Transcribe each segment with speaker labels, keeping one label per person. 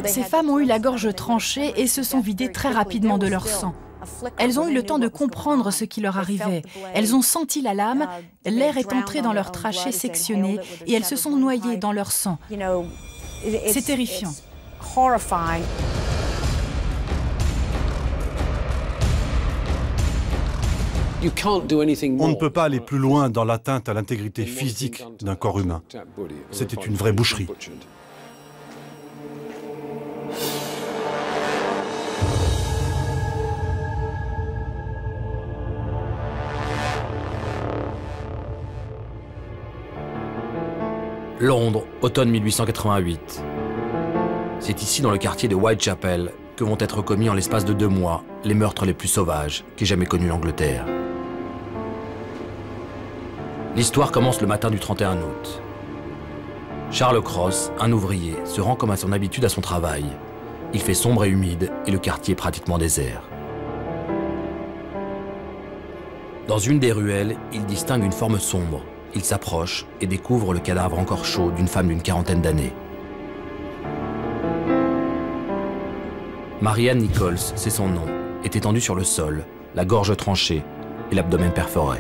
Speaker 1: Ces femmes ont eu la gorge tranchée et se sont vidées très rapidement de leur sang. Elles ont eu le temps de comprendre ce qui leur arrivait. Elles ont senti la lame, l'air est entré dans leur trachée sectionnée et elles se sont noyées dans leur sang. C'est terrifiant.
Speaker 2: On ne peut pas aller plus loin dans l'atteinte à l'intégrité physique d'un corps humain. C'était une vraie boucherie.
Speaker 3: Londres, automne 1888. C'est ici, dans le quartier de Whitechapel, que vont être commis en l'espace de 2 mois les meurtres les plus sauvages qu'ait jamais connus l'Angleterre. L'histoire commence le matin du 31 août. Charles Cross, un ouvrier, se rend comme à son habitude à son travail. Il fait sombre et humide et le quartier est pratiquement désert. Dans une des ruelles, il distingue une forme sombre. Il s'approche et découvre le cadavre encore chaud d'une femme d'une 40aine d'années. Marianne Nichols, c'est son nom, est étendue sur le sol, la gorge tranchée et l'abdomen perforé.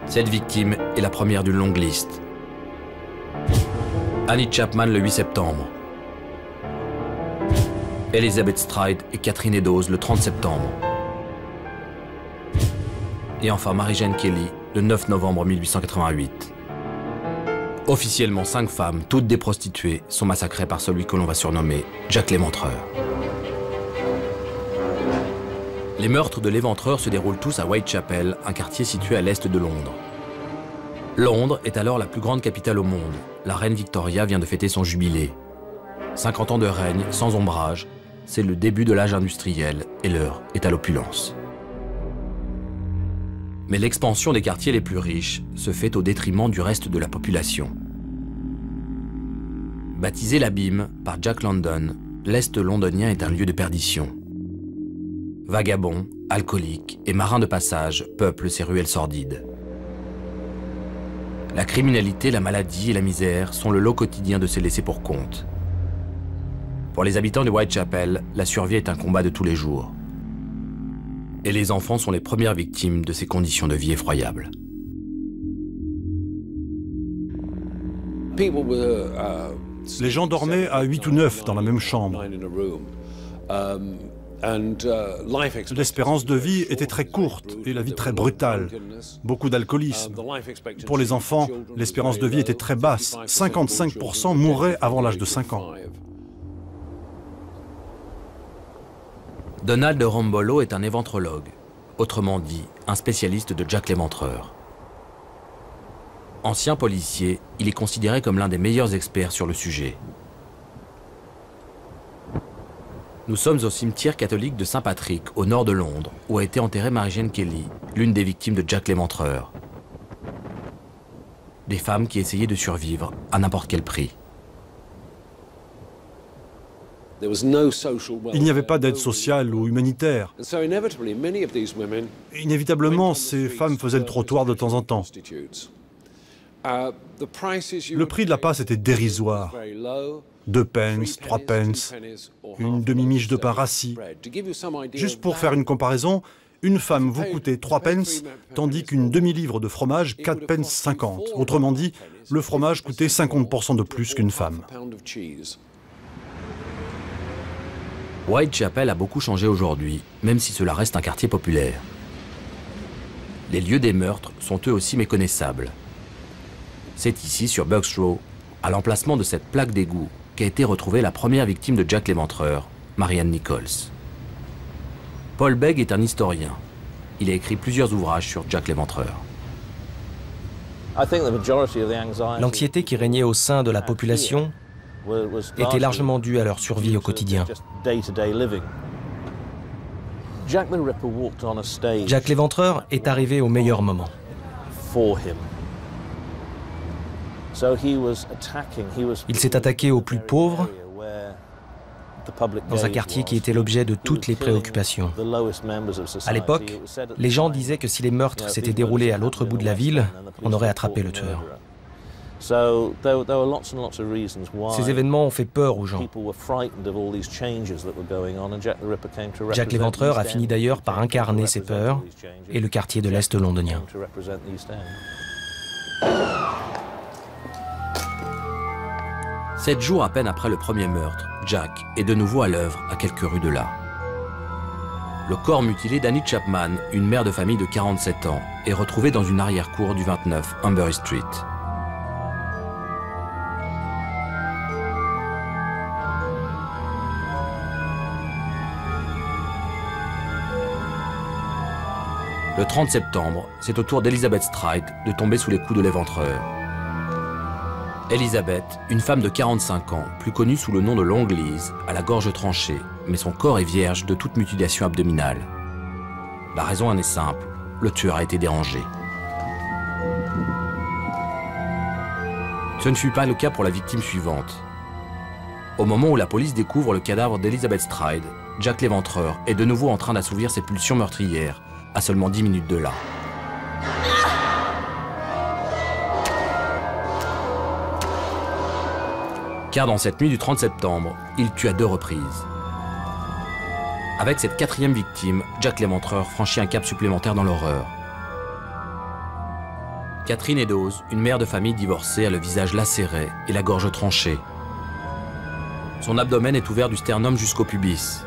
Speaker 3: Cette victime est la première d'une longue liste. Annie Chapman le 8 septembre. Elizabeth Stride et Catherine Eddowes le 30 septembre. Et enfin Mary-Jane Kelly le 9 novembre 1888. Officiellement, 5 femmes, toutes des prostituées, sont massacrées par celui que l'on va surnommer Jack l'Éventreur. Les meurtres de l'Éventreur se déroulent tous à Whitechapel, un quartier situé à l'est de Londres. Londres est alors la plus grande capitale au monde. La reine Victoria vient de fêter son jubilé. 50 ans de règne sans ombrage, c'est le début de l'âge industriel et l'heure est à l'opulence. Mais l'expansion des quartiers les plus riches se fait au détriment du reste de la population. Baptisé l'Abîme par Jack London, l'Est londonien est un lieu de perdition. Vagabonds, alcooliques et marins de passage peuplent ces ruelles sordides. La criminalité, la maladie et la misère sont le lot quotidien de ces laissés pour compte. Pour les habitants de Whitechapel, la survie est un combat de tous les jours. Et les enfants sont les premières victimes de ces conditions de vie effroyables.
Speaker 2: Les gens dormaient à 8 ou 9 dans la même chambre. L'espérance de vie était très courte et la vie très brutale. Beaucoup d'alcoolisme. Pour les enfants, l'espérance de vie était très basse. 55% mouraient avant l'âge de 5 ans.
Speaker 3: Donald Rombolo est un éventrologue, autrement dit, un spécialiste de Jack l'Éventreur. Ancien policier, il est considéré comme l'un des meilleurs experts sur le sujet. Nous sommes au cimetière catholique de Saint-Patrick, au nord de Londres, où a été enterrée Mary-Jane Kelly, l'une des victimes de Jack l'Éventreur. Des femmes qui essayaient de survivre à n'importe quel prix.
Speaker 2: Il n'y avait pas d'aide sociale ou humanitaire. Inévitablement, ces femmes faisaient le trottoir de temps en temps. Le prix de la passe était dérisoire. 2 pence, 3 pence, une demi-miche de pain rassis. Juste pour faire une comparaison, une femme vous coûtait 3 pence, tandis qu'une demi-livre de fromage, 4 pence 50. Autrement dit, le fromage coûtait 50% de plus qu'une femme.
Speaker 3: Whitechapel a beaucoup changé aujourd'hui, même si cela reste un quartier populaire. Les lieux des meurtres sont eux aussi méconnaissables. C'est ici, sur Bucks Row, à l'emplacement de cette plaque d'égout, qu'a été retrouvée la première victime de Jack l'Éventreur, Marianne Nichols. Paul Begg est un historien. Il a écrit plusieurs ouvrages sur Jack l'Éventreur.
Speaker 4: L'anxiété qui régnait au sein de la population était largement due à leur survie au quotidien. Jack l'Éventreur est arrivé au meilleur moment. Il s'est attaqué aux plus pauvres, dans un quartier qui était l'objet de toutes les préoccupations. À l'époque, les gens disaient que si les meurtres s'étaient déroulés à l'autre bout de la ville, on aurait attrapé le tueur. Ces événements ont fait peur aux gens. Jack l'Éventreur a fini d'ailleurs par incarner ces peurs et le quartier de l'Est londonien.
Speaker 3: 7 jours à peine après le premier meurtre, Jack est de nouveau à l'œuvre à quelques rues de là. Le corps mutilé d'Annie Chapman, une mère de famille de 47 ans, est retrouvé dans une arrière-cour du 29 Humbury Street. Le 30 septembre, c'est au tour d'Elizabeth Stride de tomber sous les coups de l'éventreur. Elizabeth, une femme de 45 ans, plus connue sous le nom de Longue Lise, a la gorge tranchée, mais son corps est vierge de toute mutilation abdominale. La raison en est simple, le tueur a été dérangé. Ce ne fut pas le cas pour la victime suivante. Au moment où la police découvre le cadavre d'Elizabeth Stride, Jack l'Éventreur est de nouveau en train d'assouvir ses pulsions meurtrières, à seulement 10 minutes de là. Car dans cette nuit du 30 septembre, il tue à 2 reprises. Avec cette 4e victime, Jack l'Éventreur franchit un cap supplémentaire dans l'horreur. Catherine Eddowes, une mère de famille divorcée, a le visage lacéré et la gorge tranchée. Son abdomen est ouvert du sternum jusqu'au pubis.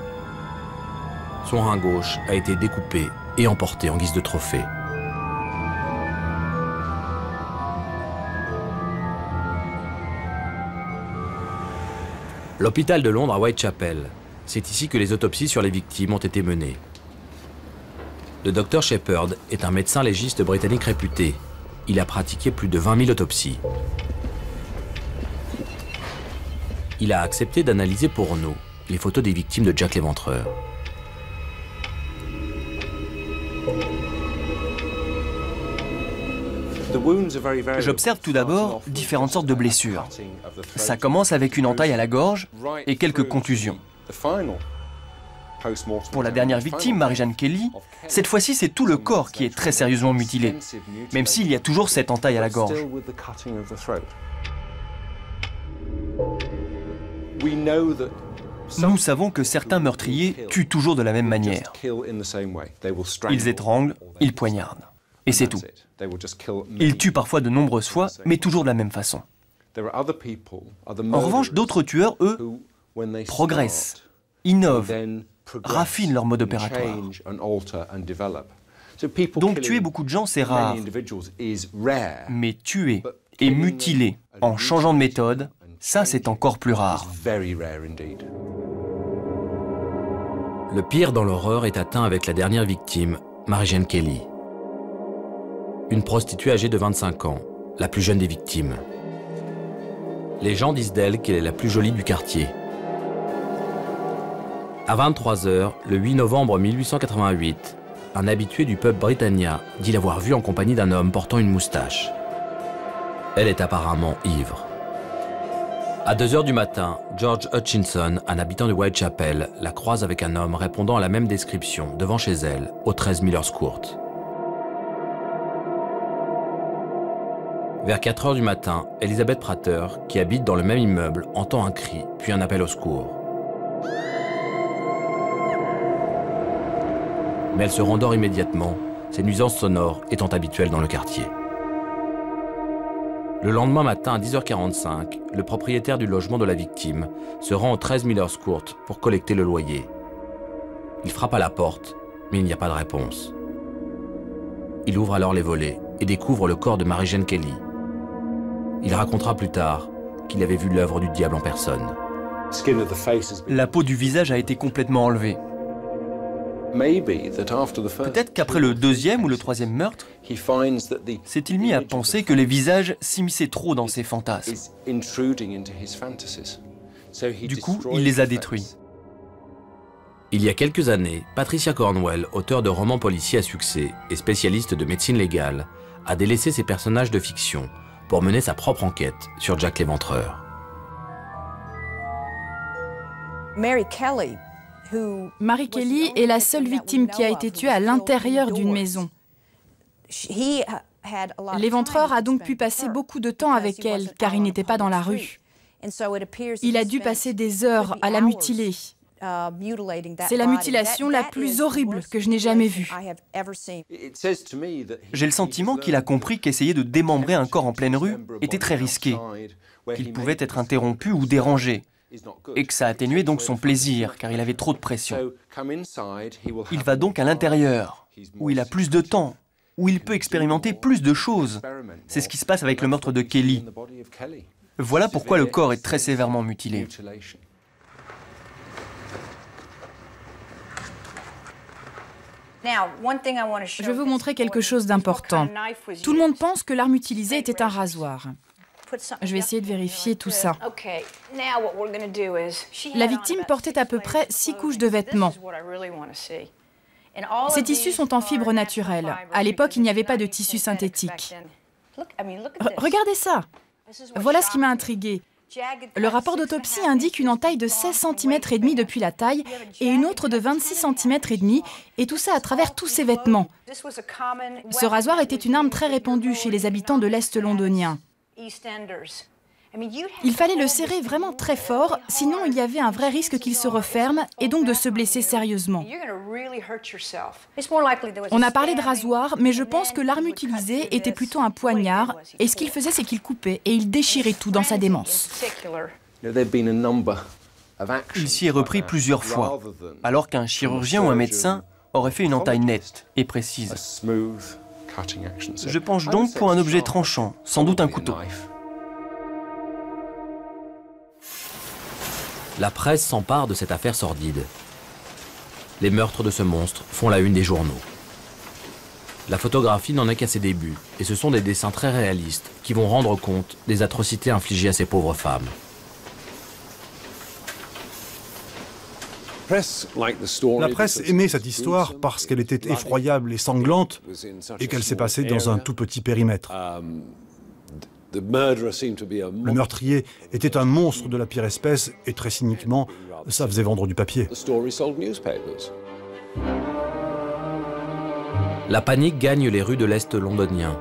Speaker 3: Son rein gauche a été découpé et emporté en guise de trophée. L'hôpital de Londres à Whitechapel. C'est ici que les autopsies sur les victimes ont été menées. Le docteur Shepherd est un médecin légiste britannique réputé. Il a pratiqué plus de 20 000 autopsies. Il a accepté d'analyser pour nous les photos des victimes de Jack l'Éventreur.
Speaker 5: J'observe tout d'abord différentes sortes de blessures. Ça commence avec une entaille à la gorge et quelques contusions. Pour la dernière victime, Mary-Jane Kelly, cette fois-ci c'est tout le corps qui est très sérieusement mutilé, même s'il y a toujours cette entaille à la gorge. Nous savons que certains meurtriers tuent toujours de la même manière. Ils étranglent, ils poignardent. Et c'est tout. Ils tuent parfois de nombreuses fois, mais toujours de la même façon. En revanche, d'autres tueurs, eux, progressent, innovent, raffinent leur mode opératoire. Donc tuer beaucoup de gens, c'est rare. Mais tuer et mutiler en changeant de méthode, ça c'est encore plus rare.
Speaker 3: Le pire dans l'horreur est atteint avec la dernière victime, Mary-Jane Kelly. Une prostituée âgée de 25 ans, la plus jeune des victimes. Les gens disent d'elle qu'elle est la plus jolie du quartier. À 23 h, le 8 novembre 1888, un habitué du pub Britannia dit l'avoir vue en compagnie d'un homme portant une moustache. Elle est apparemment ivre. À 2 h du matin, George Hutchinson, un habitant de Whitechapel, la croise avec un homme répondant à la même description devant chez elle, au 13 Miller's Court. Vers 4 h du matin, Elizabeth Prater, qui habite dans le même immeuble, entend un cri, puis un appel au secours. Mais elle se rendort immédiatement, ces nuisances sonores étant habituelles dans le quartier. Le lendemain matin à 10 h 45, le propriétaire du logement de la victime se rend au 13 Miller's Court pour collecter le loyer. Il frappe à la porte, mais il n'y a pas de réponse. Il ouvre alors les volets et découvre le corps de Mary-Jane Kelly. Il racontera plus tard qu'il avait vu l'œuvre du diable en personne.
Speaker 5: La peau du visage a été complètement enlevée. Peut-être qu'après le 2e ou le 3e meurtre, s'est-il mis à penser que les visages s'immisçaient trop dans ses fantasmes. Du coup, il les a détruits.
Speaker 3: Il y a quelques années, Patricia Cornwell, auteure de romans policiers à succès et spécialiste de médecine légale, a délaissé ses personnages de fiction pour mener sa propre enquête sur Jack l'Éventreur.
Speaker 1: Mary Kelly est la seule victime qui a été tuée à l'intérieur d'une maison. L'éventreur a donc pu passer beaucoup de temps avec elle, car il n'était pas dans la rue. Il a dû passer des heures à la mutiler. C'est la mutilation la plus horrible que je n'ai jamais vue.
Speaker 5: J'ai le sentiment qu'il a compris qu'essayer de démembrer un corps en pleine rue était très risqué, qu'il pouvait être interrompu ou dérangé, et que ça atténuait donc son plaisir, car il avait trop de pression. Il va donc à l'intérieur, où il a plus de temps, où il peut expérimenter plus de choses. C'est ce qui se passe avec le meurtre de Kelly. Voilà pourquoi le corps est très sévèrement mutilé.
Speaker 1: Je veux vous montrer quelque chose d'important. Tout le monde pense que l'arme utilisée était un rasoir. Je vais essayer de vérifier tout ça. La victime portait à peu près 6 couches de vêtements. Ces tissus sont en fibres naturelles. À l'époque, il n'y avait pas de tissu synthétique. Regardez ça. Voilà ce qui m'a intriguée. Le rapport d'autopsie indique une entaille de 16 cm et demi depuis la taille et une autre de 26 cm et demi, et tout ça à travers tous ses vêtements. Ce rasoir était une arme très répandue chez les habitants de l'Est londonien. Il fallait le serrer vraiment très fort, sinon il y avait un vrai risque qu'il se referme et donc de se blesser sérieusement. On a parlé de rasoir, mais je pense que l'arme utilisée était plutôt un poignard, et ce qu'il faisait, c'est qu'il coupait et il déchirait tout dans sa démence.
Speaker 5: Il s'y est repris plusieurs fois, alors qu'un chirurgien ou un médecin aurait fait une entaille nette et précise. Je penche donc pour un objet tranchant, sans doute un couteau.
Speaker 3: La presse s'empare de cette affaire sordide. Les meurtres de ce monstre font la une des journaux. La photographie n'en est qu'à ses débuts, et ce sont des dessins très réalistes qui vont rendre compte des atrocités infligées à ces pauvres femmes.
Speaker 2: La presse aimait cette histoire parce qu'elle était effroyable et sanglante et qu'elle s'est passée dans un tout petit périmètre. Le meurtrier était un monstre de la pire espèce et très cyniquement, ça faisait vendre du papier.
Speaker 3: La panique gagne les rues de l'Est londonien.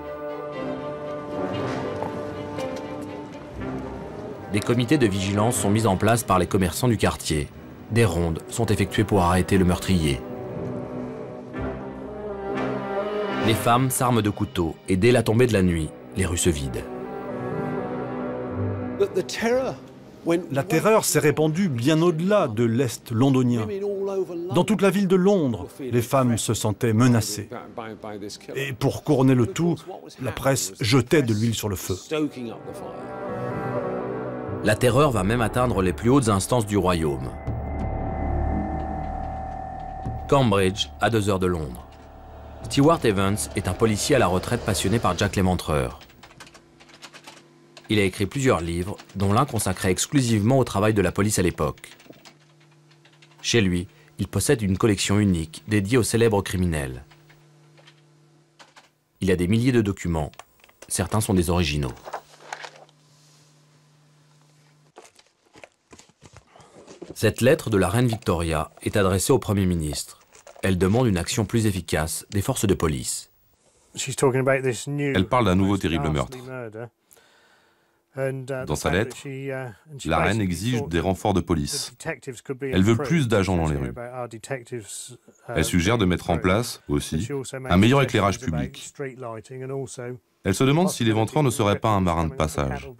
Speaker 3: Des comités de vigilance sont mis en place par les commerçants du quartier. Des rondes sont effectuées pour arrêter le meurtrier. Les femmes s'arment de couteaux et dès la tombée de la nuit, les rues se vident.
Speaker 2: La terreur s'est répandue bien au-delà de l'Est londonien. Dans toute la ville de Londres, les femmes se sentaient menacées. Et pour couronner le tout, la presse jetait de l'huile sur le feu.
Speaker 3: La terreur va même atteindre les plus hautes instances du royaume. Cambridge, à 2 heures de Londres. Stewart Evans est un policier à la retraite passionné par Jack l'Éventreur. Il a écrit plusieurs livres, dont l'un consacré exclusivement au travail de la police à l'époque. Chez lui, il possède une collection unique dédiée aux célèbres criminels. Il a des milliers de documents, certains sont des originaux. Cette lettre de la reine Victoria est adressée au Premier ministre. Elle demande une action plus efficace des forces de police.
Speaker 6: Elle parle d'un nouveau terrible meurtre. Dans sa lettre, la reine exige des renforts de police. Elle veut plus d'agents dans les rues. Elle suggère de mettre en place, aussi, un meilleur éclairage public. Elle se demande si l'éventreur ne serait pas un marin de passage.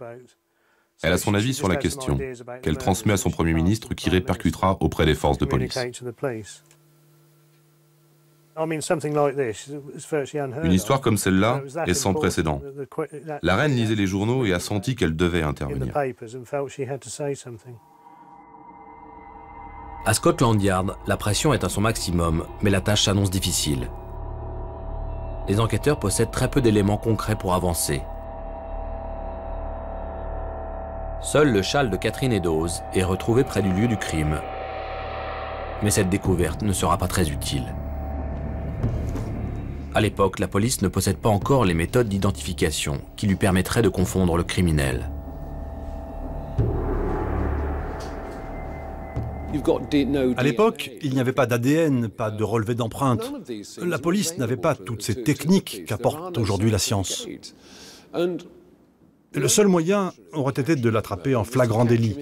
Speaker 6: Elle a son avis sur la question, qu'elle transmet à son Premier ministre qui répercutera auprès des forces de police. Une histoire comme celle-là est sans précédent. La reine lisait les journaux et a senti qu'elle devait intervenir.
Speaker 3: À Scotland Yard, la pression est à son maximum, mais la tâche s'annonce difficile. Les enquêteurs possèdent très peu d'éléments concrets pour avancer. Seul le châle de Catherine Eddowes est retrouvé près du lieu du crime. Mais cette découverte ne sera pas très utile. À l'époque, la police ne possède pas encore les méthodes d'identification qui lui permettraient de confondre le criminel.
Speaker 2: À l'époque, il n'y avait pas d'ADN, pas de relevé d'empreintes. La police n'avait pas toutes ces techniques qu'apporte aujourd'hui la science. Le seul moyen aurait été de l'attraper en flagrant délit.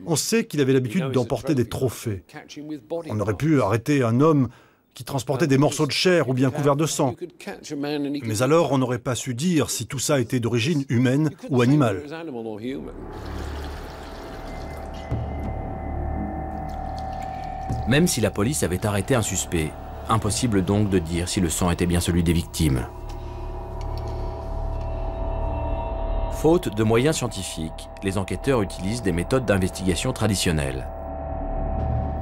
Speaker 2: On sait qu'il avait l'habitude d'emporter des trophées. On aurait pu arrêter un homme qui transportait des morceaux de chair ou bien couverts de sang. Mais alors, on n'aurait pas su dire si tout ça était d'origine humaine ou animale.
Speaker 3: Même si la police avait arrêté un suspect, impossible donc de dire si le sang était bien celui des victimes. Faute de moyens scientifiques, les enquêteurs utilisent des méthodes d'investigation traditionnelles.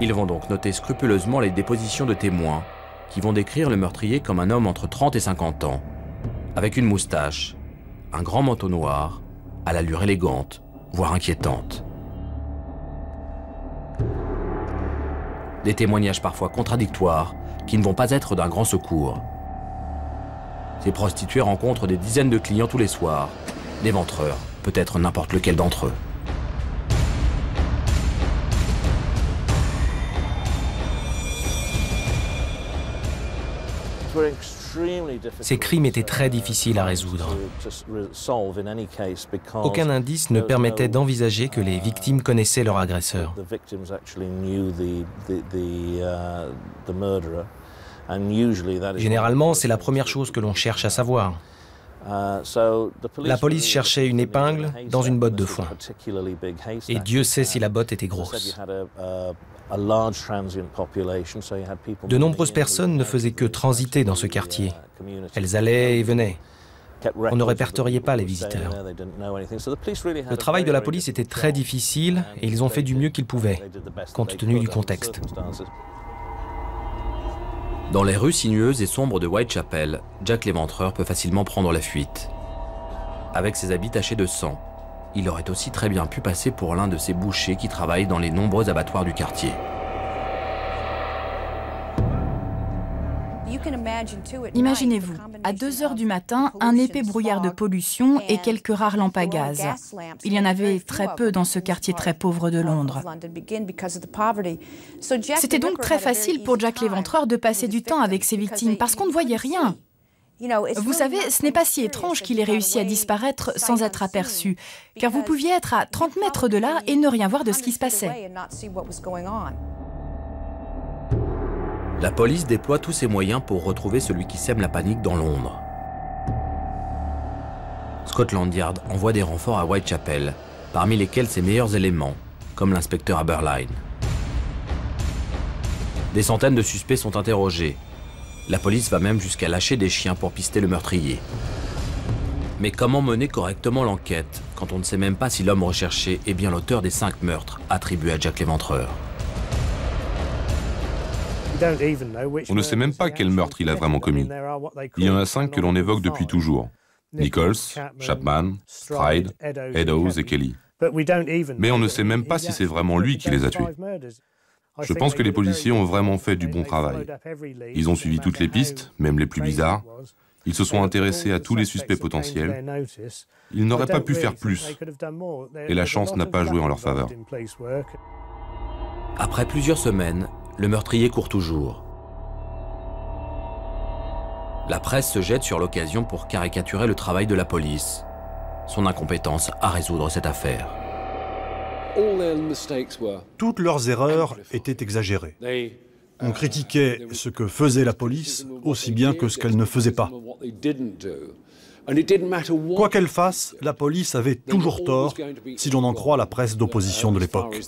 Speaker 3: Ils vont donc noter scrupuleusement les dépositions de témoins qui vont décrire le meurtrier comme un homme entre 30 et 50 ans, avec une moustache, un grand manteau noir, à l'allure élégante, voire inquiétante. Des témoignages parfois contradictoires qui ne vont pas être d'un grand secours. Ces prostituées rencontrent des dizaines de clients tous les soirs, d'éventreurs, peut-être n'importe lequel d'entre eux.
Speaker 4: Ces crimes étaient très difficiles à résoudre. Aucun indice ne permettait d'envisager que les victimes connaissaient leur agresseur. Généralement, c'est la première chose que l'on cherche à savoir. La police cherchait une épingle dans une botte de foin. Et Dieu sait si la botte était grosse. De nombreuses personnes ne faisaient que transiter dans ce quartier. Elles allaient et venaient. On ne répertoriait pas les visiteurs. Le travail de la police était très difficile et ils ont fait du mieux qu'ils pouvaient, compte tenu du contexte.
Speaker 3: Dans les rues sinueuses et sombres de Whitechapel, Jack l'Éventreur peut facilement prendre la fuite. Avec ses habits tachés de sang, il aurait aussi très bien pu passer pour l'un de ces bouchers qui travaillent dans les nombreux abattoirs du quartier.
Speaker 1: Imaginez-vous, à 2 heures du matin, un épais brouillard de pollution et quelques rares lampes à gaz. Il y en avait très peu dans ce quartier très pauvre de Londres. C'était donc très facile pour Jack l'Éventreur de passer du temps avec ses victimes parce qu'on ne voyait rien. Vous savez, ce n'est pas si étrange qu'il ait réussi à disparaître sans être aperçu, car vous pouviez être à 30 mètres de là et ne rien voir de ce qui se passait.
Speaker 3: La police déploie tous ses moyens pour retrouver celui qui sème la panique dans Londres. Scotland Yard envoie des renforts à Whitechapel, parmi lesquels ses meilleurs éléments, comme l'inspecteur Aberline. Des centaines de suspects sont interrogés. La police va même jusqu'à lâcher des chiens pour pister le meurtrier. Mais comment mener correctement l'enquête quand on ne sait même pas si l'homme recherché est bien l'auteur des 5 meurtres attribués à Jack l'Éventreur?
Speaker 6: On ne sait même pas quel meurtre il a vraiment commis. Il y en a 5 que l'on évoque depuis toujours. Nichols, Chapman, Stride, Eddowes et Kelly. Mais on ne sait même pas si c'est vraiment lui qui les a tués. Je pense que les policiers ont vraiment fait du bon travail. Ils ont suivi toutes les pistes, même les plus bizarres. Ils se sont intéressés à tous les suspects potentiels. Ils n'auraient pas pu faire plus. Et la chance n'a pas joué en leur faveur.
Speaker 3: Après plusieurs semaines, le meurtrier court toujours. La presse se jette sur l'occasion pour caricaturer le travail de la police, son incompétence à résoudre cette affaire.
Speaker 2: Toutes leurs erreurs étaient exagérées. On critiquait ce que faisait la police aussi bien que ce qu'elle ne faisait pas. Quoi qu'elle fasse, la police avait toujours tort, si l'on en croit la presse d'opposition de l'époque.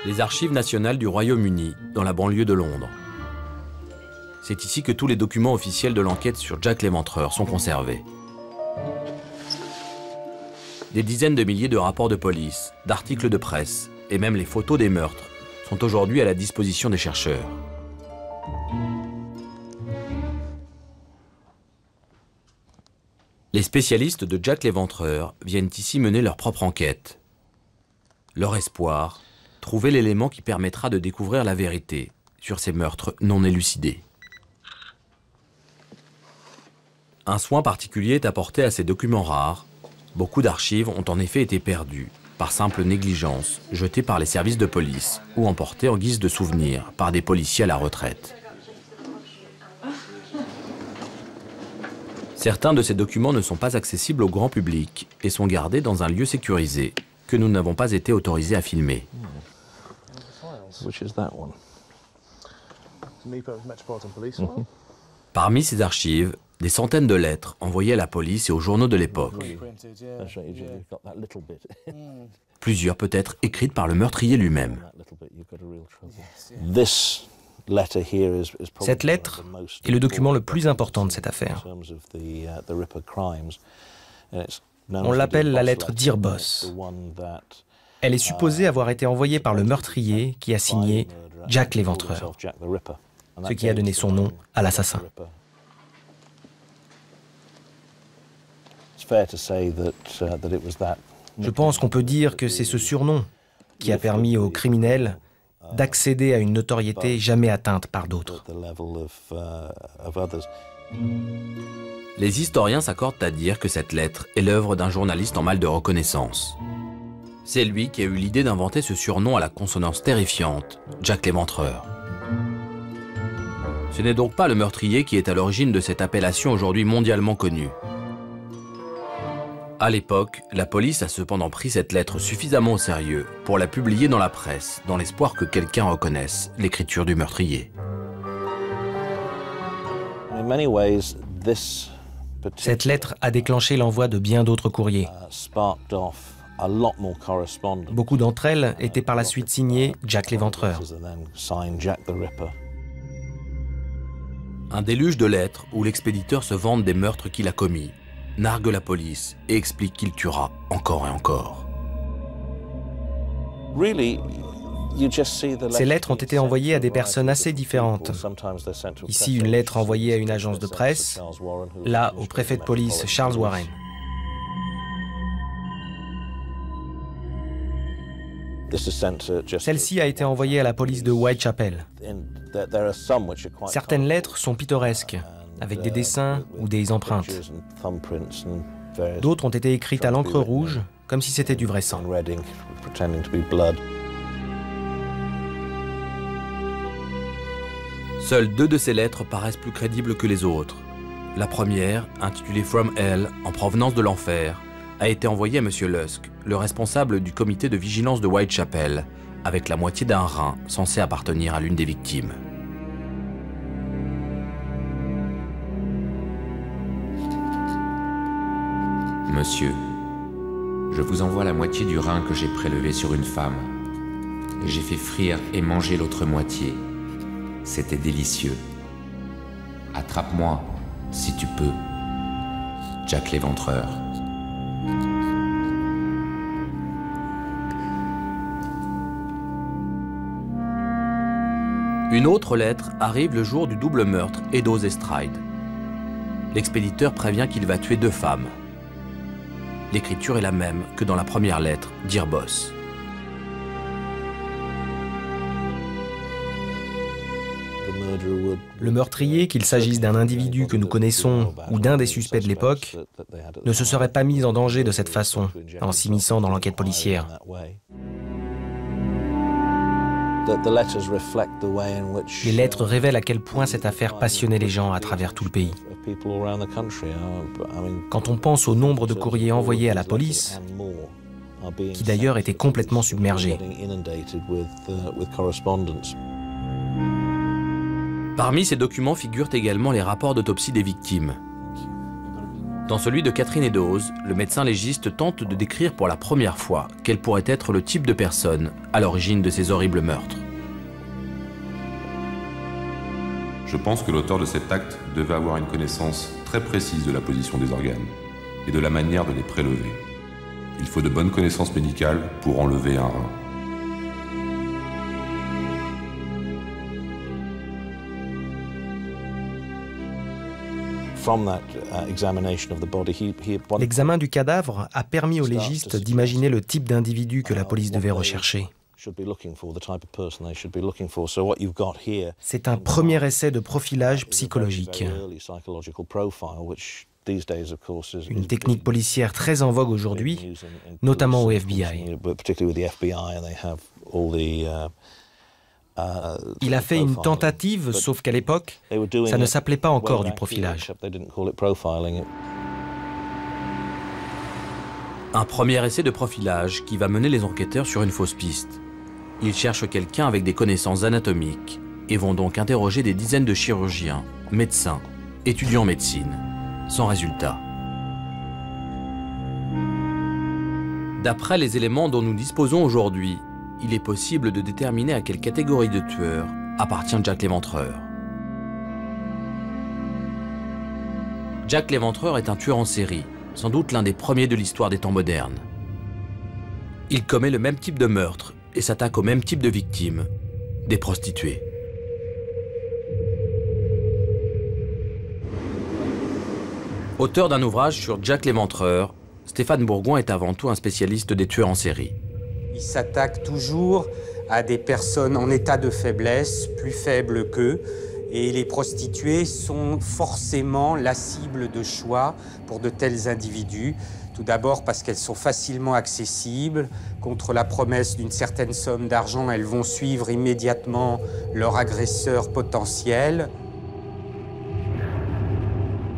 Speaker 3: Les archives nationales du Royaume-Uni, dans la banlieue de Londres. C'est ici que tous les documents officiels de l'enquête sur Jack l'Éventreur sont conservés. Des dizaines de milliers de rapports de police, d'articles de presse et même les photos des meurtres sont aujourd'hui à la disposition des chercheurs. Les spécialistes de Jack l'Éventreur viennent ici mener leur propre enquête. Leur espoir, trouver l'élément qui permettra de découvrir la vérité sur ces meurtres non élucidés. Un soin particulier est apporté à ces documents rares. Beaucoup d'archives ont en effet été perdues, par simple négligence, jetées par les services de police ou emportées en guise de souvenir par des policiers à la retraite. Certains de ces documents ne sont pas accessibles au grand public et sont gardés dans un lieu sécurisé que nous n'avons pas été autorisés à filmer. Parmi ces archives, des centaines de lettres envoyées à la police et aux journaux de l'époque. Plusieurs peut-être écrites par le meurtrier lui-même.
Speaker 4: Cette lettre est le document le plus important de cette affaire. On l'appelle la lettre Dear Boss. Elle est supposée avoir été envoyée par le meurtrier qui a signé Jack l'Éventreur, ce qui a donné son nom à l'assassin. Je pense qu'on peut dire que c'est ce surnom qui a permis aux criminels d'accéder à une notoriété jamais atteinte par d'autres.
Speaker 3: Les historiens s'accordent à dire que cette lettre est l'œuvre d'un journaliste en mal de reconnaissance. C'est lui qui a eu l'idée d'inventer ce surnom à la consonance terrifiante, Jack l'Éventreur. Ce n'est donc pas le meurtrier qui est à l'origine de cette appellation aujourd'hui mondialement connue. À l'époque, la police a cependant pris cette lettre suffisamment au sérieux pour la publier dans la presse, dans l'espoir que quelqu'un reconnaisse l'écriture du meurtrier.
Speaker 4: Cette lettre a déclenché l'envoi de bien d'autres courriers. Beaucoup d'entre elles étaient par la suite signées Jack l'Éventreur.
Speaker 3: Un déluge de lettres où l'expéditeur se vante des meurtres qu'il a commis, nargue la police et explique qu'il tuera encore et encore.
Speaker 4: Ces lettres ont été envoyées à des personnes assez différentes. Ici, une lettre envoyée à une agence de presse, là, au préfet de police Charles Warren. Celle-ci a été envoyée à la police de Whitechapel. Certaines lettres sont pittoresques, avec des dessins ou des empreintes. D'autres ont été écrites à l'encre rouge, comme si c'était du vrai sang.
Speaker 3: Seules 2 de ces lettres paraissent plus crédibles que les autres. La première, intitulée From Hell, en provenance de l'enfer, a été envoyée à M. Lusk, le responsable du comité de vigilance de Whitechapel, avec la moitié d'un rein censé appartenir à l'une des victimes.
Speaker 7: Monsieur, je vous envoie la moitié du rein que j'ai prélevé sur une femme. J'ai fait frire et manger l'autre moitié. C'était délicieux. Attrape-moi, si tu peux. Jack l'Éventreur.
Speaker 3: Une autre lettre arrive le jour du double meurtre Eddowes et Stride. L'expéditeur prévient qu'il va tuer 2 femmes. L'écriture est la même que dans la première lettre, Dear Boss.
Speaker 4: Le meurtrier, qu'il s'agisse d'un individu que nous connaissons ou d'un des suspects de l'époque, ne se serait pas mis en danger de cette façon, en s'immisçant dans l'enquête policière. Les lettres révèlent à quel point cette affaire passionnait les gens à travers tout le pays. Quand on pense au nombre de courriers envoyés à la police, qui d'ailleurs étaient complètement submergés.
Speaker 3: Parmi ces documents figurent également les rapports d'autopsie des victimes. Dans celui de Catherine Eddowes, le médecin légiste tente de décrire pour la première fois quel pourrait être le type de personne à l'origine de ces horribles meurtres.
Speaker 6: Je pense que l'auteur de cet acte devait avoir une connaissance très précise de la position des organes et de la manière de les prélever. Il faut de bonnes connaissances médicales pour enlever un rein.
Speaker 4: L'examen du cadavre a permis au légiste d'imaginer le type d'individu que la police devait rechercher. C'est un premier essai de profilage psychologique. Une technique policière très en vogue aujourd'hui, notamment au FBI. Il a fait une tentative, sauf qu'à l'époque, ça ne s'appelait pas encore du profilage.
Speaker 3: Un premier essai de profilage qui va mener les enquêteurs sur une fausse piste. Ils cherchent quelqu'un avec des connaissances anatomiques et vont donc interroger des dizaines de chirurgiens, médecins, étudiants en médecine, sans résultat. D'après les éléments dont nous disposons aujourd'hui, il est possible de déterminer à quelle catégorie de tueurs appartient Jack l'Éventreur. Jack l'Éventreur est un tueur en série, sans doute l'un des premiers de l'histoire des temps modernes. Il commet le même type de meurtre et s'attaque au même type de victimes, des prostituées. Auteur d'un ouvrage sur Jack l'Éventreur, Stéphane Bourgoin est avant tout un spécialiste des tueurs en série.
Speaker 8: Il s'attaque toujours à des personnes en état de faiblesse, plus faibles qu'eux, et les prostituées sont forcément la cible de choix pour de tels individus. Tout d'abord parce qu'elles sont facilement accessibles. Contre la promesse d'une certaine somme d'argent, elles vont suivre immédiatement leur agresseur potentiel.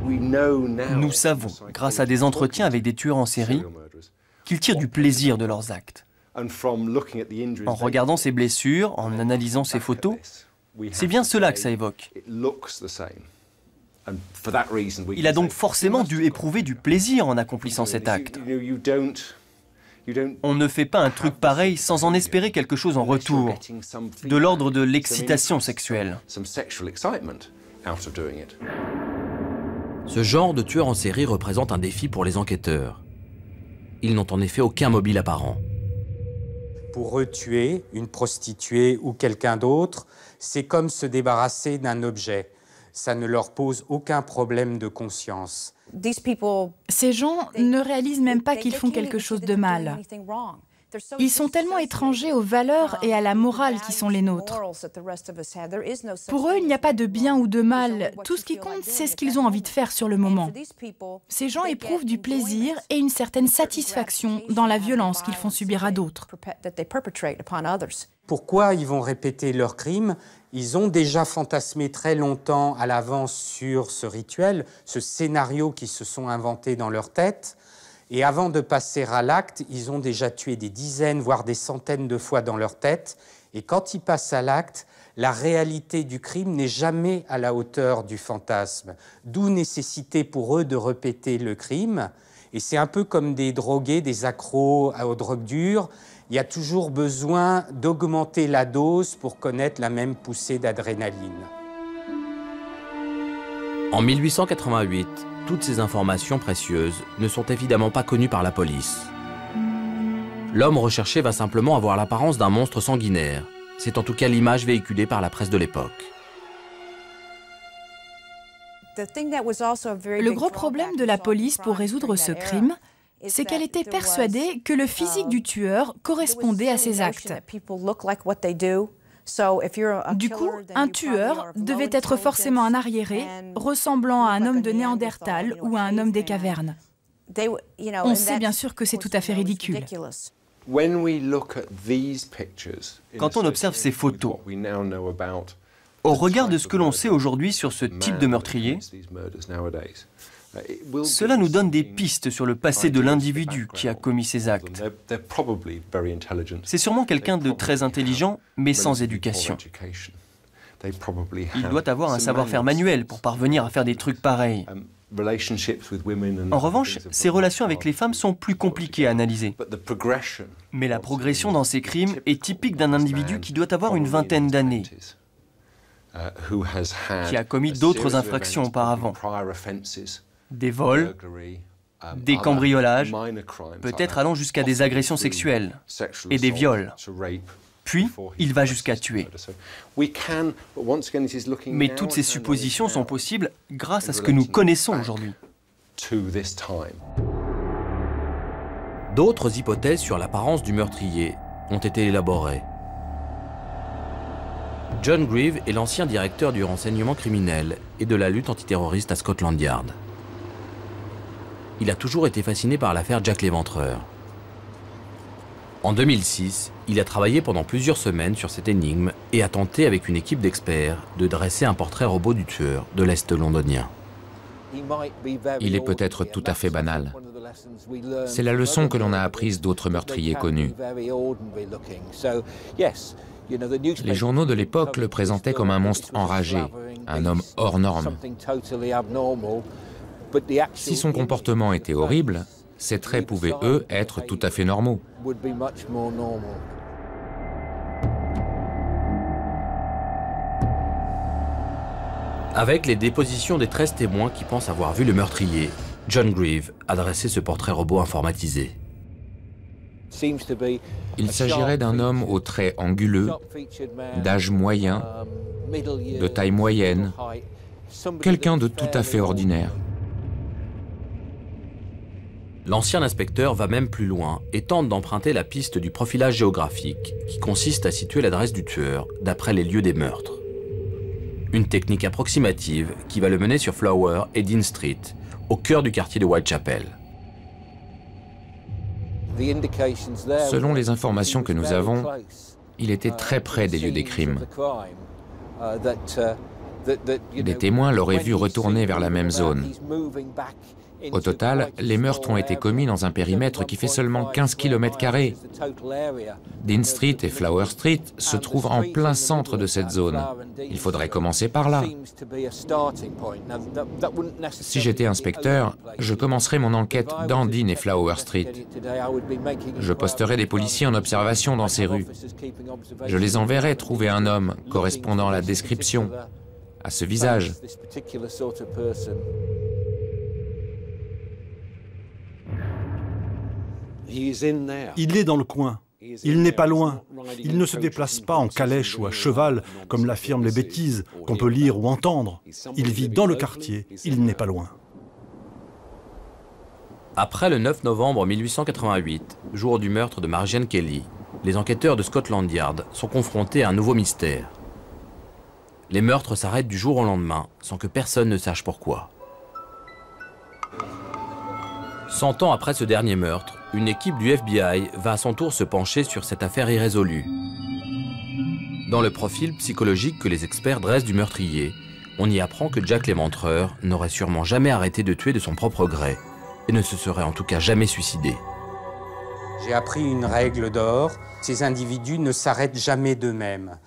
Speaker 5: Nous savons, grâce à des entretiens avec des tueurs en série, qu'ils tirent du plaisir de leurs actes. En regardant ses blessures, en analysant ses photos, c'est bien cela que ça évoque. Il a donc forcément dû éprouver du plaisir en accomplissant cet acte. On ne fait pas un truc pareil sans en espérer quelque chose en retour, de l'ordre de l'excitation sexuelle.
Speaker 3: Ce genre de tueur en série représente un défi pour les enquêteurs. Ils n'ont en effet aucun mobile apparent.
Speaker 8: Pour eux, tuer une prostituée ou quelqu'un d'autre, c'est comme se débarrasser d'un objet. Ça ne leur pose aucun problème de conscience.
Speaker 1: Ces gens ne réalisent même pas qu'ils font quelque chose de mal. Ils sont tellement étrangers aux valeurs et à la morale qui sont les nôtres. Pour eux, il n'y a pas de bien ou de mal. Tout ce qui compte, c'est ce qu'ils ont envie de faire sur le moment. Ces gens éprouvent du plaisir et une certaine satisfaction dans la violence qu'ils font subir à d'autres.
Speaker 8: Pourquoi ils vont répéter leurs crimes? Ils ont déjà fantasmé très longtemps à l'avance sur ce rituel, ce scénario qu'ils se sont inventés dans leur tête. Et avant de passer à l'acte, ils ont déjà tué des dizaines, voire des centaines de fois dans leur tête. Et quand ils passent à l'acte, la réalité du crime n'est jamais à la hauteur du fantasme. D'où nécessité pour eux de répéter le crime. Et c'est un peu comme des drogués, des accros aux drogues dures. Il y a toujours besoin d'augmenter la dose pour connaître la même poussée d'adrénaline.
Speaker 3: En 1888, toutes ces informations précieuses ne sont évidemment pas connues par la police. L'homme recherché va simplement avoir l'apparence d'un monstre sanguinaire. C'est en tout cas l'image véhiculée par la presse de l'époque.
Speaker 1: Le gros problème de la police pour résoudre ce crime, c'est qu'elle était persuadée que le physique du tueur correspondait à ses actes. Du coup, un tueur devait être forcément un arriéré, ressemblant à un homme de Néandertal ou à un homme des cavernes. On sait bien sûr que c'est tout à fait ridicule.
Speaker 5: Quand on observe ces photos, au regard de ce que l'on sait aujourd'hui sur ce type de meurtrier, cela nous donne des pistes sur le passé de l'individu qui a commis ces actes. C'est sûrement quelqu'un de très intelligent, mais sans éducation. Il doit avoir un savoir-faire manuel pour parvenir à faire des trucs pareils. En revanche, ses relations avec les femmes sont plus compliquées à analyser. Mais la progression dans ces crimes est typique d'un individu qui doit avoir une vingtaine d'années, qui a commis d'autres infractions auparavant. Des vols, des cambriolages, peut-être allant jusqu'à des agressions sexuelles et des viols. Puis, il va jusqu'à tuer. Mais toutes ces suppositions sont possibles grâce à ce que nous connaissons aujourd'hui.
Speaker 3: D'autres hypothèses sur l'apparence du meurtrier ont été élaborées. John Greaves est l'ancien directeur du renseignement criminel et de la lutte antiterroriste à Scotland Yard. Il a toujours été fasciné par l'affaire Jack l'Éventreur. En 2006, il a travaillé pendant plusieurs semaines sur cette énigme et a tenté avec une équipe d'experts de dresser un portrait robot du tueur de l'Est londonien.
Speaker 7: Il est peut-être tout à fait banal. C'est la leçon que l'on a apprise d'autres meurtriers connus. Les journaux de l'époque le présentaient comme un monstre enragé, un homme hors norme. Si son comportement était horrible, ses traits pouvaient, eux, être tout à fait normaux.
Speaker 3: Avec les dépositions des 13 témoins qui pensent avoir vu le meurtrier, John Greaves a dressé ce portrait robot informatisé.
Speaker 7: Il s'agirait d'un homme aux traits anguleux, d'âge moyen, de taille moyenne, quelqu'un de tout à fait ordinaire.
Speaker 3: L'ancien inspecteur va même plus loin et tente d'emprunter la piste du profilage géographique qui consiste à situer l'adresse du tueur d'après les lieux des meurtres. Une technique approximative qui va le mener sur Flower et Dean Street, au cœur du quartier de Whitechapel.
Speaker 7: Selon les informations que nous avons, il était très près des lieux des crimes. Des témoins l'auraient vu retourner vers la même zone. Au total, les meurtres ont été commis dans un périmètre qui fait seulement 15 km². Dean Street et Flower Street se trouvent en plein centre de cette zone. Il faudrait commencer par là. Si j'étais inspecteur, je commencerais mon enquête dans Dean et Flower Street. Je posterais des policiers en observation dans ces rues. Je les enverrais trouver un homme correspondant à la description, à ce visage.
Speaker 2: Il est dans le coin. Il n'est pas loin. Il ne se déplace pas en calèche ou à cheval, comme l'affirment les bêtises qu'on peut lire ou entendre. Il vit dans le quartier. Il n'est pas loin.
Speaker 3: Après le 9 novembre 1888, jour du meurtre de Mary-Jane Kelly, les enquêteurs de Scotland Yard sont confrontés à un nouveau mystère. Les meurtres s'arrêtent du jour au lendemain, sans que personne ne sache pourquoi. 100 ans après ce dernier meurtre, une équipe du FBI va à son tour se pencher sur cette affaire irrésolue. Dans le profil psychologique que les experts dressent du meurtrier, on y apprend que Jack l'Éventreur n'aurait sûrement jamais arrêté de tuer de son propre gré, et ne se serait en tout cas jamais suicidé.
Speaker 8: J'ai appris une règle d'or, ces individus ne s'arrêtent jamais d'eux-mêmes.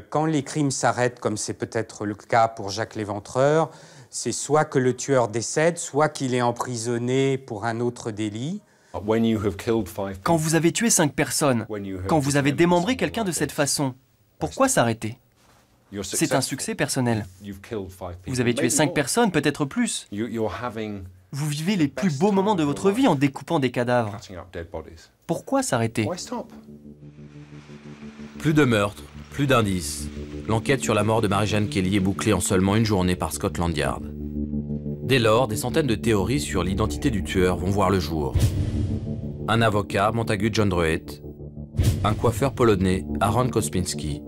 Speaker 8: Quand les crimes s'arrêtent, comme c'est peut-être le cas pour Jack l'Éventreur, c'est soit que le tueur décède, soit qu'il est emprisonné pour un autre délit.
Speaker 5: Quand vous avez tué 5 personnes, quand vous avez démembré quelqu'un de cette façon, pourquoi s'arrêter? C'est un succès personnel. Vous avez tué 5 personnes, peut-être plus. Vous vivez les plus beaux moments de votre vie en découpant des cadavres. Pourquoi s'arrêter?
Speaker 3: Plus de meurtres, plus d'indices. L'enquête sur la mort de Mary-Jane Kelly est bouclée en seulement une journée par Scotland Yard. Dès lors, des centaines de théories sur l'identité du tueur vont voir le jour. Un avocat, Montagu John Druitt, un coiffeur polonais, Aaron Kospinski,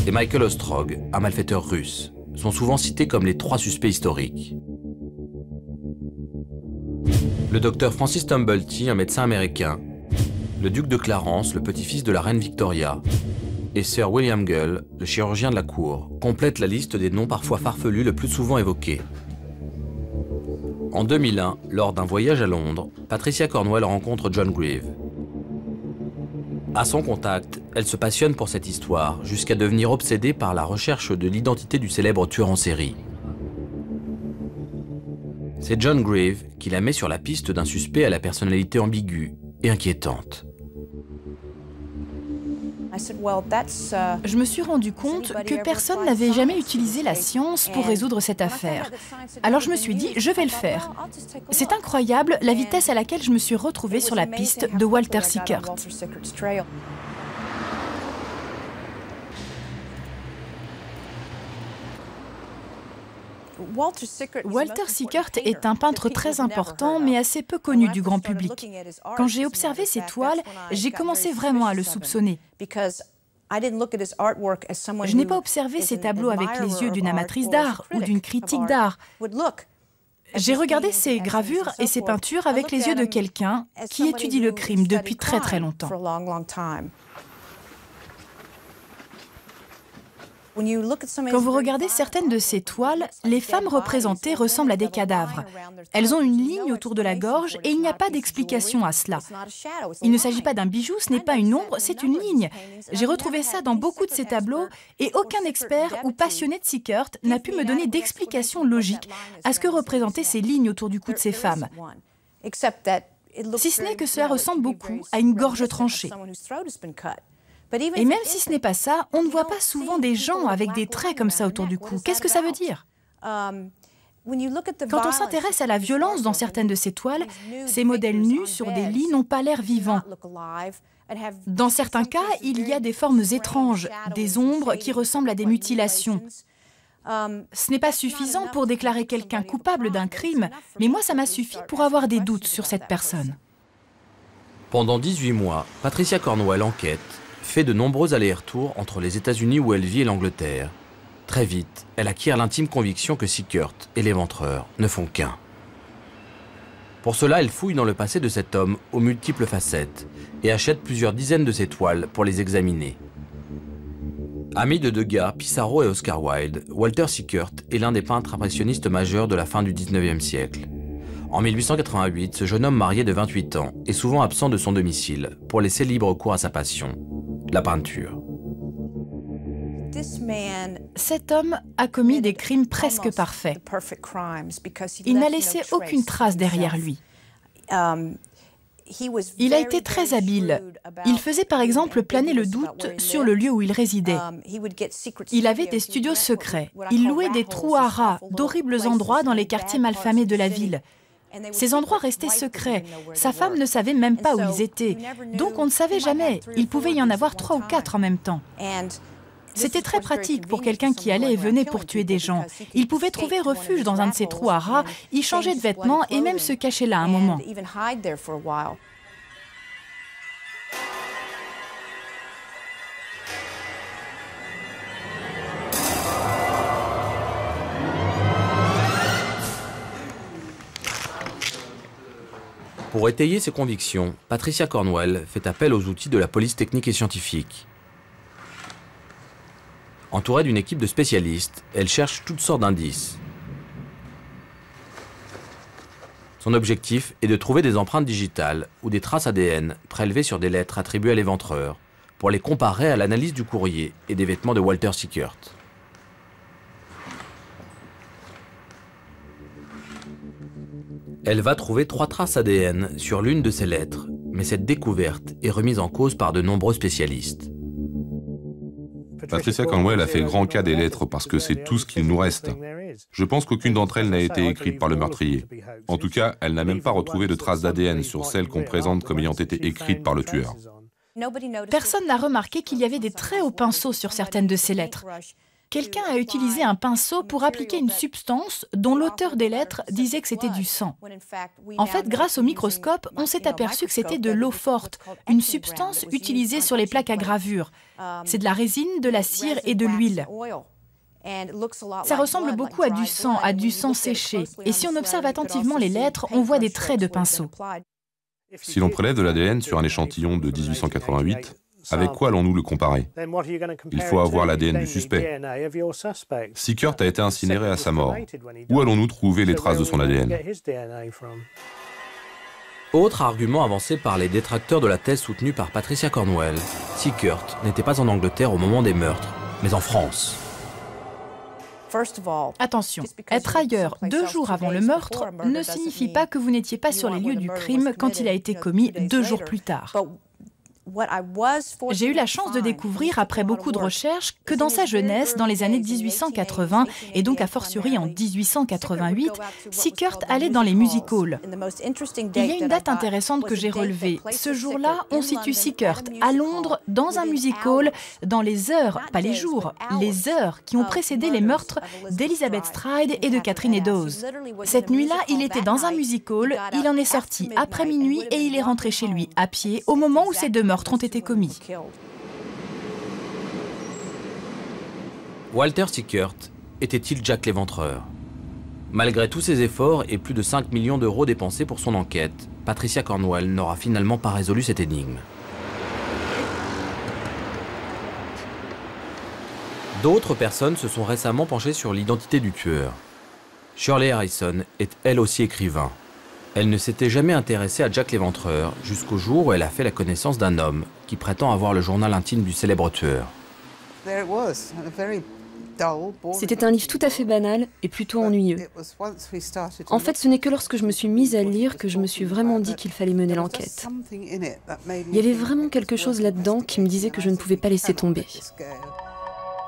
Speaker 3: et Michael Ostrog, un malfaiteur russe, sont souvent cités comme les 3 suspects historiques. Le docteur Francis Tumblety, un médecin américain, le duc de Clarence, le petit-fils de la reine Victoria, et Sir William Gull, le chirurgien de la cour, complètent la liste des noms parfois farfelus le plus souvent évoqués. En 2001, lors d'un voyage à Londres, Patricia Cornwell rencontre John Greaves. À son contact, elle se passionne pour cette histoire, jusqu'à devenir obsédée par la recherche de l'identité du célèbre tueur en série. C'est John Greaves qui la met sur la piste d'un suspect à la personnalité ambiguë et inquiétante.
Speaker 1: Je me suis rendu compte que personne n'avait jamais utilisé la science pour résoudre cette affaire. Alors je me suis dit, je vais le faire. C'est incroyable la vitesse à laquelle je me suis retrouvée sur la piste de Walter Sickert. Walter Sickert est un peintre très important, mais assez peu connu du grand public. Quand j'ai observé ses toiles, j'ai commencé vraiment à le soupçonner. Je n'ai pas observé ses tableaux avec les yeux d'une amatrice d'art ou d'une critique d'art. J'ai regardé ses gravures et ses peintures avec les yeux de quelqu'un qui étudie le crime depuis très très longtemps. Quand vous regardez certaines de ces toiles, les femmes représentées ressemblent à des cadavres. Elles ont une ligne autour de la gorge et il n'y a pas d'explication à cela. Il ne s'agit pas d'un bijou, ce n'est pas une ombre, c'est une ligne. J'ai retrouvé ça dans beaucoup de ces tableaux et aucun expert ou passionné de Sickert n'a pu me donner d'explication logique à ce que représentaient ces lignes autour du cou de ces femmes. Si ce n'est que cela ressemble beaucoup à une gorge tranchée. Et même si ce n'est pas ça, on ne voit pas souvent des gens avec des traits comme ça autour du cou. Qu'est-ce que ça veut dire? Quand on s'intéresse à la violence dans certaines de ces toiles, ces modèles nus sur des lits n'ont pas l'air vivants. Dans certains cas, il y a des formes étranges, des ombres qui ressemblent à des mutilations. Ce n'est pas suffisant pour déclarer quelqu'un coupable d'un crime, mais moi ça m'a suffi pour avoir des doutes sur cette personne.
Speaker 3: Pendant 18 mois, Patricia Cornwell enquête, fait de nombreux allers-retours entre les États-Unis où elle vit et l'Angleterre. Très vite, elle acquiert l'intime conviction que Sickert et l'éventreur ne font qu'un. Pour cela, elle fouille dans le passé de cet homme aux multiples facettes et achète plusieurs dizaines de ses toiles pour les examiner. Ami de Degas, Pissarro et Oscar Wilde, Walter Sickert est l'un des peintres impressionnistes majeurs de la fin du XIXe siècle. En 1888, ce jeune homme marié de 28 ans est souvent absent de son domicile pour laisser libre cours à sa passion, la peinture.
Speaker 1: Cet homme a commis des crimes presque parfaits. Il n'a laissé aucune trace derrière lui. Il a été très habile. Il faisait par exemple planer le doute sur le lieu où il résidait. Il avait des studios secrets. Il louait des trous à rats, d'horribles endroits dans les quartiers malfamés de la ville. Ces endroits restaient secrets. Sa femme ne savait même pas où ils étaient. Donc on ne savait jamais. Il pouvait y en avoir 3 ou 4 en même temps. C'était très pratique pour quelqu'un qui allait et venait pour tuer des gens. Il pouvait trouver refuge dans un de ces trous à rats, y changer de vêtements et même se cacher là un moment.
Speaker 3: Pour étayer ses convictions, Patricia Cornwell fait appel aux outils de la police technique et scientifique. Entourée d'une équipe de spécialistes, elle cherche toutes sortes d'indices. Son objectif est de trouver des empreintes digitales ou des traces ADN prélevées sur des lettres attribuées à l'éventreur pour les comparer à l'analyse du courrier et des vêtements de Walter Sickert. Elle va trouver 3 traces ADN sur l'une de ces lettres, mais cette découverte est remise en cause par de nombreux spécialistes.
Speaker 6: Patricia Cornwell a fait grand cas des lettres parce que c'est tout ce qu'il nous reste. Je pense qu'aucune d'entre elles n'a été écrite par le meurtrier. En tout cas, elle n'a même pas retrouvé de traces d'ADN sur celles qu'on présente comme ayant été écrites par le tueur.
Speaker 1: Personne n'a remarqué qu'il y avait des traits au pinceau sur certaines de ces lettres. Quelqu'un a utilisé un pinceau pour appliquer une substance dont l'auteur des lettres disait que c'était du sang. En fait, grâce au microscope, on s'est aperçu que c'était de l'eau forte, une substance utilisée sur les plaques à gravure. C'est de la résine, de la cire et de l'huile. Ça ressemble beaucoup à du sang séché. Et si on observe attentivement les lettres, on voit des traits de pinceau.
Speaker 6: Si l'on prélève de l'ADN sur un échantillon de 1888, avec quoi allons-nous le comparer? Il faut avoir l'ADN du suspect. Sickert a été incinéré à sa mort. Où allons-nous trouver les traces de son ADN?
Speaker 3: Autre argument avancé par les détracteurs de la thèse soutenue par Patricia Cornwell, Sickert n'était pas en Angleterre au moment des meurtres, mais en France.
Speaker 1: Attention, être ailleurs 2 jours avant le meurtre ne signifie pas que vous n'étiez pas sur les lieux du crime quand il a été commis 2 jours plus tard. J'ai eu la chance de découvrir, après beaucoup de recherches, que dans sa jeunesse, dans les années 1880, et donc a fortiori en 1888, Sickert allait dans les music halls. Il y a une date intéressante que j'ai relevée. Ce jour-là, on situe Sickert à Londres, dans un music hall, dans les heures, pas les jours, les heures qui ont précédé les meurtres d'Elizabeth Stride et de Catherine Eddowes. Cette nuit-là, il était dans un music hall, il en est sorti après minuit et il est rentré chez lui à pied au moment où ces 2 meurtres ont été commis.
Speaker 3: Walter Sickert était-il Jack l'Éventreur? Malgré tous ses efforts et plus de 5 millions d'euros dépensés pour son enquête, Patricia Cornwell n'aura finalement pas résolu cette énigme. D'autres personnes se sont récemment penchées sur l'identité du tueur. Shirley Harrison est elle aussi écrivain. Elle ne s'était jamais intéressée à Jack l'Éventreur jusqu'au jour où elle a fait la connaissance d'un homme qui prétend avoir le journal intime du célèbre tueur.
Speaker 9: C'était un livre tout à fait banal et plutôt ennuyeux. En fait, ce n'est que lorsque je me suis mise à le lire que je me suis vraiment dit qu'il fallait mener l'enquête. Il y avait vraiment quelque chose là-dedans qui me disait que je ne pouvais pas laisser tomber.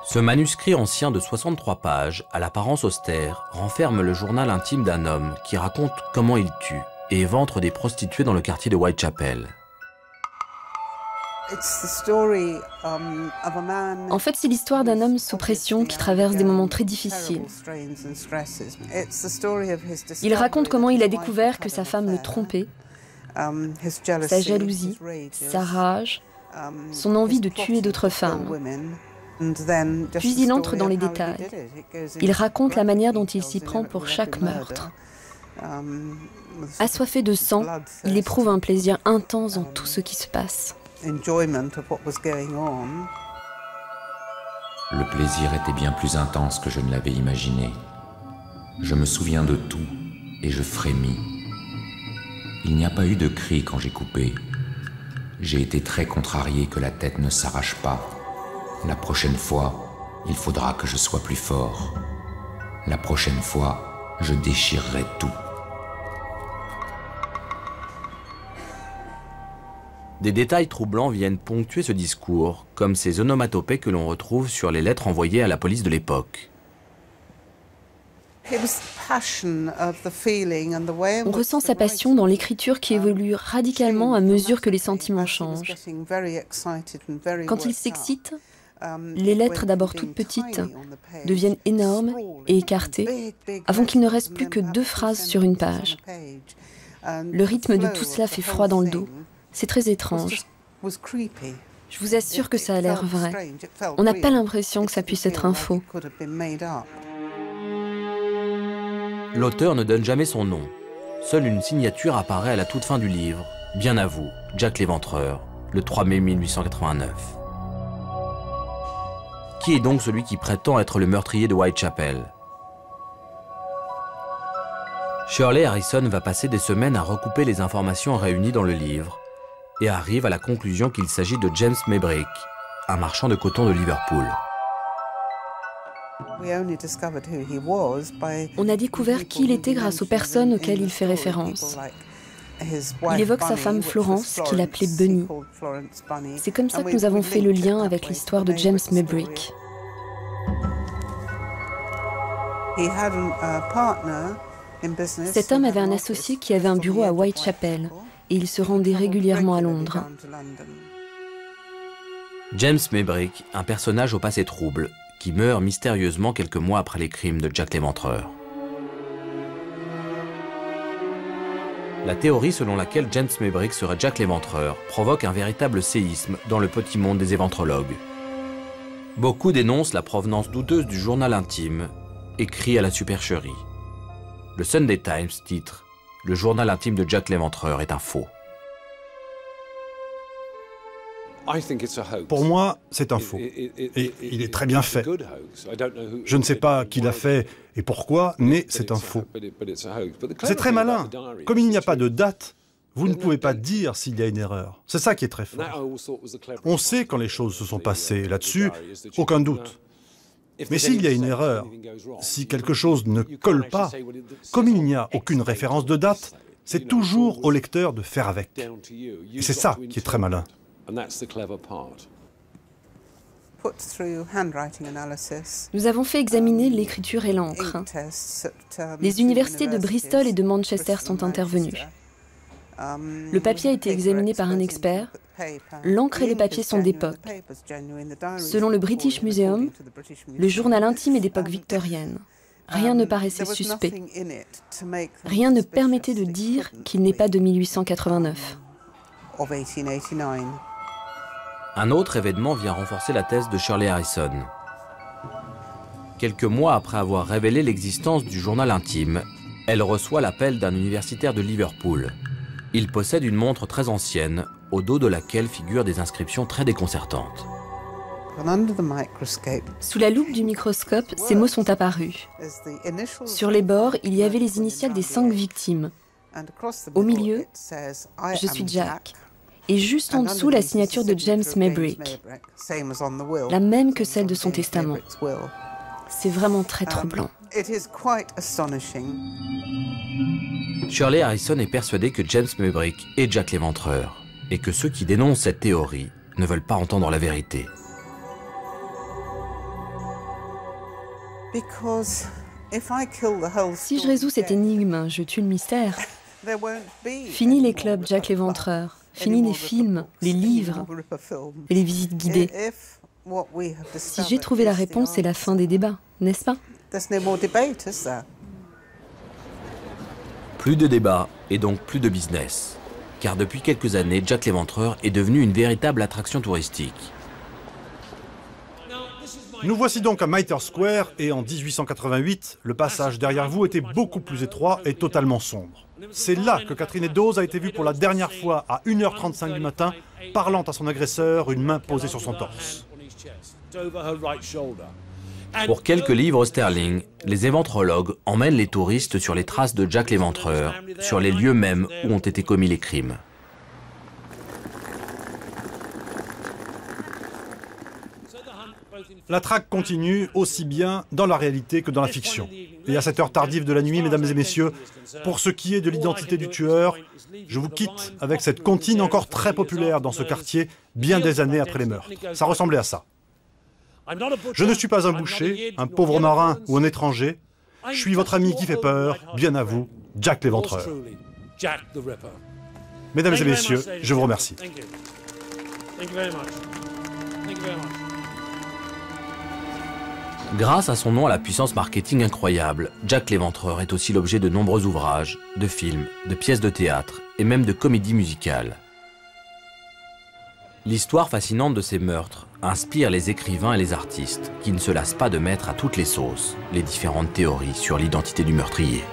Speaker 3: Ce manuscrit ancien de 63 pages, à l'apparence austère, renferme le journal intime d'un homme qui raconte comment il tue et éventre des prostituées dans le quartier de Whitechapel.
Speaker 9: En fait, c'est l'histoire d'un homme sous pression qui traverse des moments très difficiles. Il raconte comment il a découvert que sa femme le trompait, sa jalousie, sa rage, son envie de tuer d'autres femmes. Puis il entre dans les détails. Il raconte la manière dont il s'y prend pour chaque meurtre. Assoiffé de sang, il éprouve un plaisir intense dans tout ce qui se passe.
Speaker 7: Le plaisir était bien plus intense que je ne l'avais imaginé. Je me souviens de tout et je frémis. Il n'y a pas eu de cri quand j'ai coupé. J'ai été très contrarié que la tête ne s'arrache pas. La prochaine fois, il faudra que je sois plus fort. La prochaine fois, je déchirerai tout.
Speaker 3: Des détails troublants viennent ponctuer ce discours, comme ces onomatopées que l'on retrouve sur les lettres envoyées à la police de l'époque.
Speaker 9: On ressent sa passion dans l'écriture qui évolue radicalement à mesure que les sentiments changent. Quand il s'excite, les lettres, d'abord toutes petites, deviennent énormes et écartées, avant qu'il ne reste plus que 2 phrases sur une page. Le rythme de tout cela fait froid dans le dos. C'est très étrange. Je vous assure que ça a l'air vrai. On n'a pas l'impression que ça puisse être un faux.
Speaker 3: L'auteur ne donne jamais son nom. Seule une signature apparaît à la toute fin du livre. Bien à vous, Jack l'Éventreur, le 3 mai 1889. Qui est donc celui qui prétend être le meurtrier de Whitechapel? Shirley Harrison va passer des semaines à recouper les informations réunies dans le livre et arrive à la conclusion qu'il s'agit de James Maybrick, un marchand de coton de Liverpool.
Speaker 9: On a découvert qui il était grâce aux personnes auxquelles il fait référence. Il évoque sa femme Florence, qu'il appelait Bunny. C'est comme ça que nous avons fait le lien avec l'histoire de James Maybrick. Cet homme avait un associé qui avait un bureau à Whitechapel et il se rendait régulièrement à Londres.
Speaker 3: James Maybrick, un personnage au passé trouble, qui meurt mystérieusement quelques mois après les crimes de Jack l'Éventreur. La théorie selon laquelle James Maybrick serait Jack l'Éventreur provoque un véritable séisme dans le petit monde des éventrologues. Beaucoup dénoncent la provenance douteuse du journal intime, écrit à la supercherie. Le Sunday Times titre « Le journal intime de Jack l'Éventreur est un faux ».
Speaker 2: Pour moi, c'est un faux. Et il est très bien fait. Je ne sais pas qui l'a fait et pourquoi, mais c'est un faux. C'est très malin. Comme il n'y a pas de date, vous ne pouvez pas dire s'il y a une erreur. C'est ça qui est très fort. On sait quand les choses se sont passées. Là-dessus, aucun doute. Mais s'il y a une erreur, si quelque chose ne colle pas, comme il n'y a aucune référence de date, c'est toujours au lecteur de faire avec. Et c'est ça qui est très malin.
Speaker 9: Nous avons fait examiner l'écriture et l'encre. Les universités de Bristol et de Manchester sont intervenues. Le papier a été examiné par un expert. L'encre et le papier sont d'époque. Selon le British Museum, le journal intime est d'époque victorienne. Rien ne paraissait suspect. Rien ne permettait de dire qu'il n'est pas de 1889.
Speaker 3: Un autre événement vient renforcer la thèse de Shirley Harrison. Quelques mois après avoir révélé l'existence du journal intime, elle reçoit l'appel d'un universitaire de Liverpool. Il possède une montre très ancienne, au dos de laquelle figurent des inscriptions très déconcertantes.
Speaker 9: Sous la loupe du microscope, ces mots sont apparus. Sur les bords, il y avait les initiales des 5 victimes. Au milieu, « Je suis Jack ». Et juste en dessous, la signature de James Maybrick, la même que celle de son testament. C'est vraiment très troublant.
Speaker 3: Shirley Harrison est persuadée que James Maybrick est Jack l'Éventreur, et que ceux qui dénoncent cette théorie ne veulent pas entendre la vérité.
Speaker 9: Si je résous cette énigme, je tue le mystère. Fini les clubs Jack l'Éventreur, fini les films, les livres et les visites guidées. Si j'ai trouvé la réponse, c'est la fin des débats, n'est-ce pas?
Speaker 3: Plus de débats et donc plus de business. Car depuis quelques années, Jack l'Éventreur est devenu une véritable attraction touristique.
Speaker 2: Nous voici donc à Mitre Square et en 1888, le passage derrière vous était beaucoup plus étroit et totalement sombre. C'est là que Catherine Eddowes a été vue pour la dernière fois à 1h35 du matin, parlant à son agresseur, une main posée sur son torse.
Speaker 3: Pour quelques livres sterling, les éventrologues emmènent les touristes sur les traces de Jack l'Éventreur, sur les lieux mêmes où ont été commis les crimes.
Speaker 2: La traque continue aussi bien dans la réalité que dans la fiction. Et à cette heure tardive de la nuit, mesdames et messieurs, pour ce qui est de l'identité du tueur, je vous quitte avec cette comptine encore très populaire dans ce quartier, bien des années après les meurtres. Ça ressemblait à ça. Je ne suis pas un boucher, un pauvre marin ou un étranger. Je suis votre ami qui fait peur, bien à vous, Jack l'Éventreur. Mesdames et messieurs, je vous remercie.
Speaker 3: Grâce à son nom à la puissance marketing incroyable, Jack l'Éventreur est aussi l'objet de nombreux ouvrages, de films, de pièces de théâtre et même de comédies musicales. L'histoire fascinante de ces meurtres inspire les écrivains et les artistes qui ne se lassent pas de mettre à toutes les sauces les différentes théories sur l'identité du meurtrier.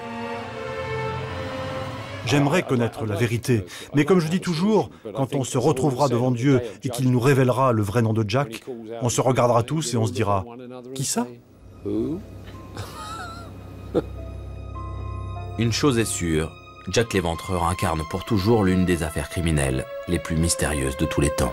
Speaker 2: J'aimerais connaître la vérité, mais comme je dis toujours, quand on se retrouvera devant Dieu et qu'il nous révélera le vrai nom de Jack, on se regardera tous et on se dira « Qui ça ?»
Speaker 3: Une chose est sûre, Jack l'Éventreur incarne pour toujours l'une des affaires criminelles les plus mystérieuses de tous les temps.